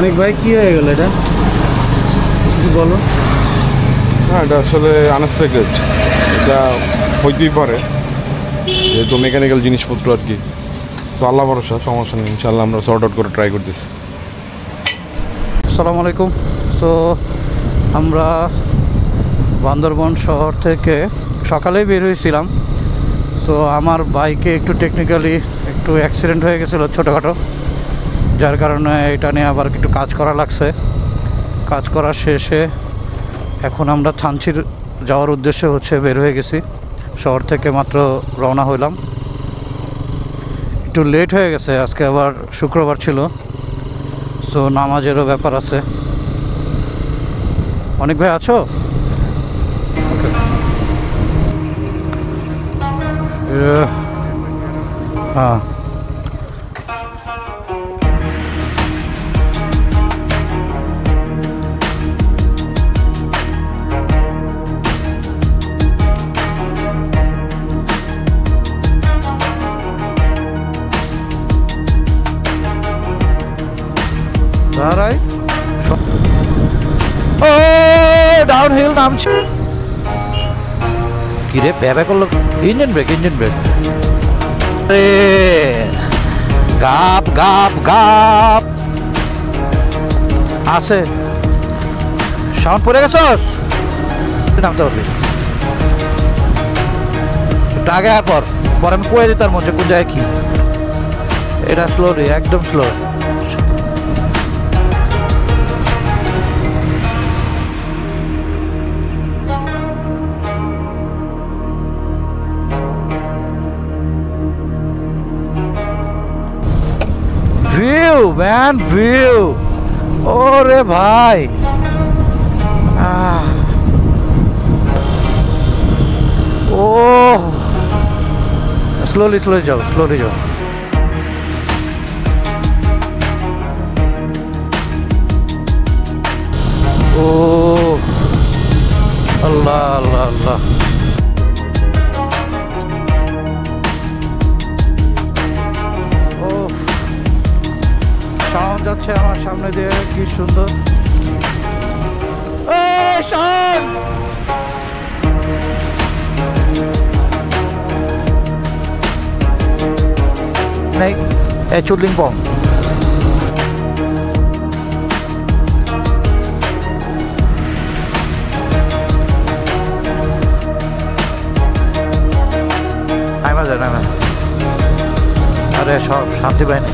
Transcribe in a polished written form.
অনেক ভাই কি হয়ে গেল এটা কিছু বলো। হ্যাঁ, এটা আসলে আনএক্সপেক্টেড, এটা হইতেই পারে যেহেতু মেকানিক্যাল জিনিসপত্র আর কি। তো আল্লাহ ভরসা, সমস্যা নেই, ইনশাল্লাহ আমরা সর্ট আউট করে ট্রাই করতেছি। আসসালামু আলাইকুম। সো আমরা বান্দরবন শহর থেকে সকালেই বের হয়েছিলাম। সো আমার বাইকে একটু টেকনিক্যালি একটু অ্যাক্সিডেন্ট হয়ে গেছিলো ছোটোখাটো, যার কারণে এটা নিয়ে আবার একটু কাজ করা লাগছে। কাজ করা শেষে এখন আমরা থানচির যাওয়ার উদ্দেশ্যে বের হয়ে গেছি। শহর থেকে মাত্র রওনা হইলাম, একটু লেট হয়ে গেছে, আজকে আবার শুক্রবার ছিল, সো নামাজেরও ব্যাপার আছে। অনেক ভাই আছো? হ্যাঁ, দাঁড়াই ও ডাউন হিল নামছে। কিরে প্যারা করলো? ইঞ্জিন ব্রেক রে, গাপ গাপ গাপ আছে। সাউন্ড পড়ে গেছস, নামতে হবে একটু আগে পর আমি কয়ে দিই তার মধ্যে কোন জায়গায় কি। এটা স্লো রে, একদম স্লো। ভিউ ম্যান, ভিউ, ওরে ভাই, ও স্লোলি যাও। ও আল্লাহ আল্লাহ আল্লাহ, সাউন্ড যাচ্ছে আমার সামনে দিয়ে, কি সুন্দর। চুদলিং পং, আরে সব শান্তি পাইনি।